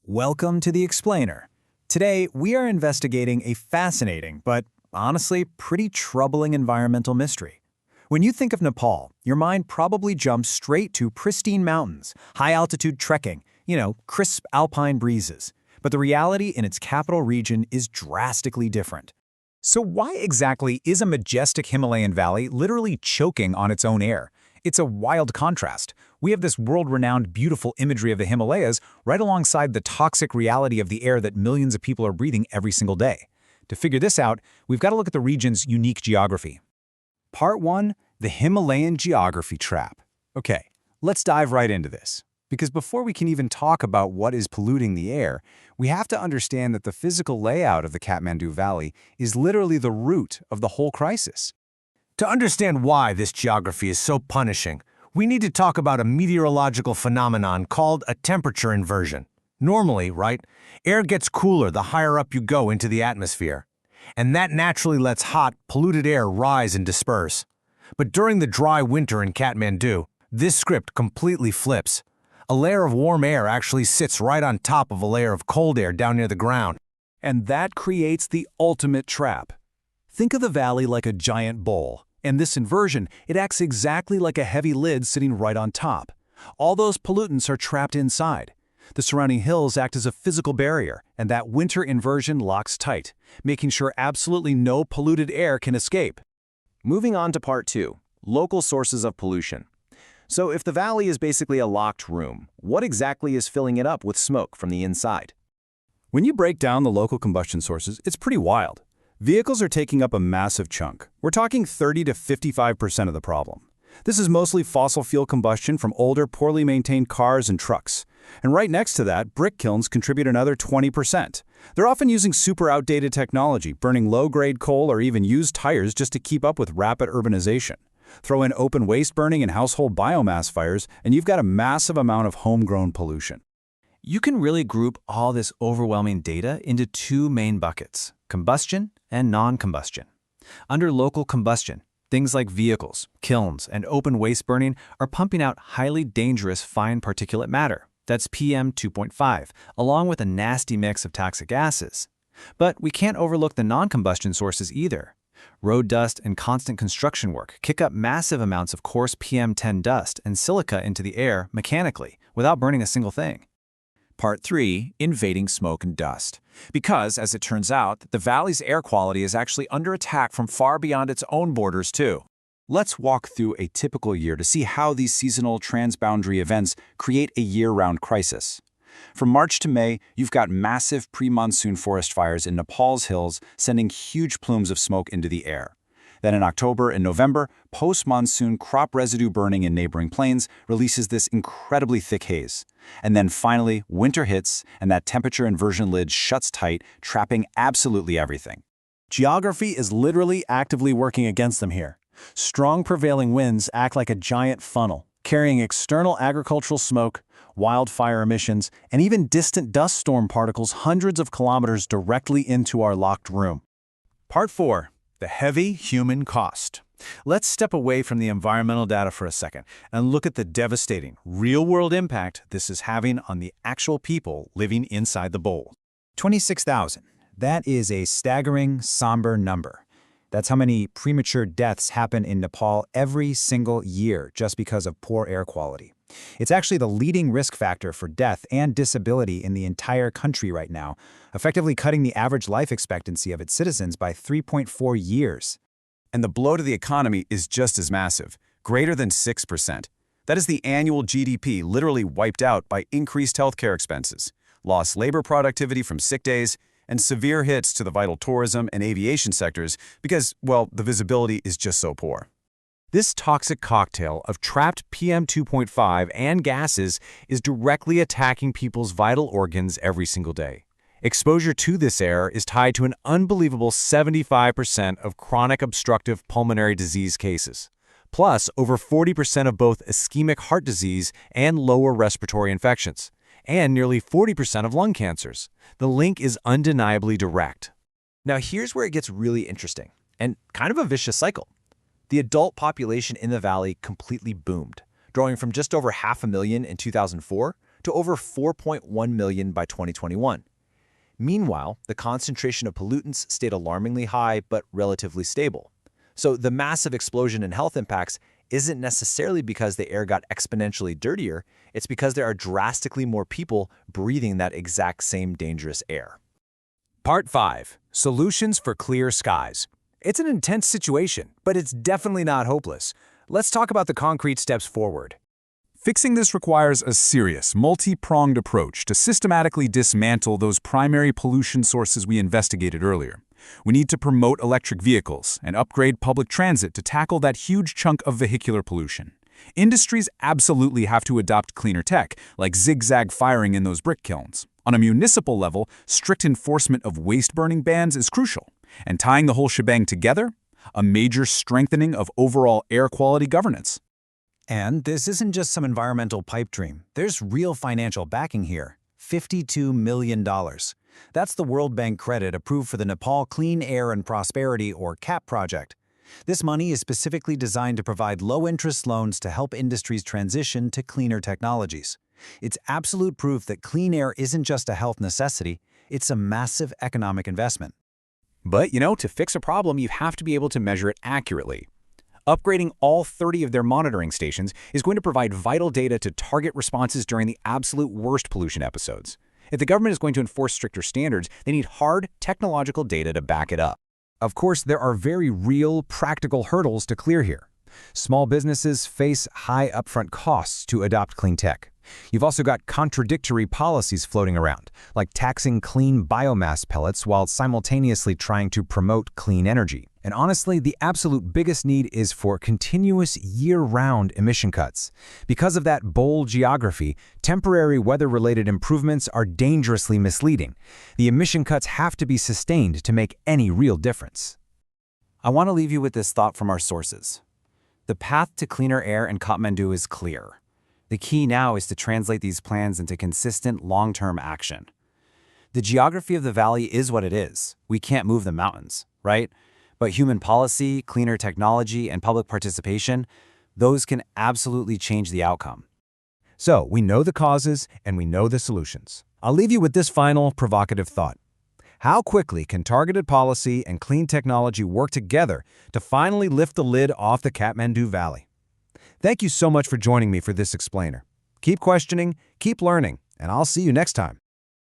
Welcome to The Explainer. Today, we are investigating a fascinating, but honestly pretty troubling environmental mystery. When you think of Nepal, your mind probably jumps straight to pristine mountains, high-altitude trekking, crisp alpine breezes. But the reality in its capital region is drastically different. So why exactly is a majestic Himalayan valley literally choking on its own air? It's a wild contrast. We have this world-renowned beautiful imagery of the Himalayas right alongside the toxic reality of the air that millions of people are breathing every single day. To figure this out, we've got to look at the region's unique geography. Part 1. The Himalayan Geography Trap. Okay, let's dive right into this. Because before we can even talk about what is polluting the air, we have to understand that the physical layout of the Kathmandu Valley is literally the root of the whole crisis. To understand why this geography is so punishing, we need to talk about a meteorological phenomenon called a temperature inversion. Normally, right, air gets cooler the higher up you go into the atmosphere, and that naturally lets hot, polluted air rise and disperse. But during the dry winter in Kathmandu, this script completely flips. A layer of warm air actually sits right on top of a layer of cold air down near the ground. And that creates the ultimate trap. Think of the valley like a giant bowl, and this inversion, it acts exactly like a heavy lid sitting right on top. All those pollutants are trapped inside. The surrounding hills act as a physical barrier, and that winter inversion locks tight, making sure absolutely no polluted air can escape. Moving on to part 2, local sources of pollution. So if the valley is basically a locked room, what exactly is filling it up with smoke from the inside? When you break down the local combustion sources, it's pretty wild. Vehicles are taking up a massive chunk. We're talking 30 to 55% of the problem. This is mostly fossil fuel combustion from older, poorly maintained cars and trucks. And right next to that, brick kilns contribute another 20%. They're often using super outdated technology, burning low-grade coal or even used tires just to keep up with rapid urbanization. Throw in open waste burning and household biomass fires, and you've got a massive amount of homegrown pollution. You can really group all this overwhelming data into two main buckets: combustion and non-combustion. Under local combustion, things like vehicles, kilns, and open waste burning are pumping out highly dangerous fine particulate matter. That's PM 2.5, along with a nasty mix of toxic gases. But we can't overlook the non-combustion sources either. Road dust and constant construction work kick up massive amounts of coarse PM10 dust and silica into the air mechanically, without burning a single thing. Part 3. Invading smoke and dust. Because, as it turns out, the valley's air quality is actually under attack from far beyond its own borders too. Let's walk through a typical year to see how these seasonal transboundary events create a year-round crisis. From March to May, you've got massive pre-monsoon forest fires in Nepal's hills sending huge plumes of smoke into the air. Then in October and November, post-monsoon crop residue burning in neighboring plains releases this incredibly thick haze. And then finally, winter hits, and that temperature inversion lid shuts tight, trapping absolutely everything. Geography is literally actively working against them here. Strong prevailing winds act like a giant funnel, carrying external agricultural smoke, wildfire emissions, and even distant dust storm particles hundreds of kilometers directly into our locked room. Part 4. The heavy human cost. Let's step away from the environmental data for a second and look at the devastating, real-world impact this is having on the actual people living inside the bowl. 26,000. That is a staggering, somber number. That's how many premature deaths happen in Nepal every single year just because of poor air quality. It's actually the leading risk factor for death and disability in the entire country right now, effectively cutting the average life expectancy of its citizens by 3.4 years. And the blow to the economy is just as massive, greater than 6%. That is the annual GDP literally wiped out by increased healthcare expenses, lost labor productivity from sick days, and severe hits to the vital tourism and aviation sectors because, well, the visibility is just so poor. This toxic cocktail of trapped PM 2.5 and gases is directly attacking people's vital organs every single day. Exposure to this air is tied to an unbelievable 75% of chronic obstructive pulmonary disease cases, plus over 40% of both ischemic heart disease and lower respiratory infections, and nearly 40% of lung cancers. The link is undeniably direct. Now here's where it gets really interesting, and kind of a vicious cycle. The adult population in the valley completely boomed, growing from just over 500,000 in 2004 to over 4.1 million by 2021. Meanwhile, the concentration of pollutants stayed alarmingly high but relatively stable. So the massive explosion in health impacts isn't necessarily because the air got exponentially dirtier, it's because there are drastically more people breathing that exact same dangerous air. Part 5. Solutions for clear skies. It's an intense situation, but it's definitely not hopeless. Let's talk about the concrete steps forward. Fixing this requires a serious, multi-pronged approach to systematically dismantle those primary pollution sources we investigated earlier. We need to promote electric vehicles and upgrade public transit to tackle that huge chunk of vehicular pollution. Industries absolutely have to adopt cleaner tech, like zigzag firing in those brick kilns. On a municipal level, strict enforcement of waste-burning bans is crucial. And tying the whole shebang together, a major strengthening of overall air quality governance. And this isn't just some environmental pipe dream. There's real financial backing here. $52 million. That's the World Bank credit approved for the Nepal Clean Air and Prosperity, or CAP project. This money is specifically designed to provide low-interest loans to help industries transition to cleaner technologies. It's absolute proof that clean air isn't just a health necessity, it's a massive economic investment. But, to fix a problem, you have to be able to measure it accurately. Upgrading all 30 of their monitoring stations is going to provide vital data to target responses during the absolute worst pollution episodes. If the government is going to enforce stricter standards, they need hard, technological data to back it up. Of course, there are very real, practical hurdles to clear here. Small businesses face high upfront costs to adopt clean tech. You've also got contradictory policies floating around, like taxing clean biomass pellets while simultaneously trying to promote clean energy. And honestly, the absolute biggest need is for continuous year-round emission cuts. Because of that bold geography, temporary weather-related improvements are dangerously misleading. The emission cuts have to be sustained to make any real difference. I want to leave you with this thought from our sources. The path to cleaner air in Kathmandu is clear. The key now is to translate these plans into consistent, long-term action. The geography of the valley is what it is. We can't move the mountains, right? But human policy, cleaner technology, and public participation, those can absolutely change the outcome. So, we know the causes and we know the solutions. I'll leave you with this final provocative thought. How quickly can targeted policy and clean technology work together to finally lift the lid off the Kathmandu Valley? Thank you so much for joining me for this explainer. Keep questioning, keep learning, and I'll see you next time.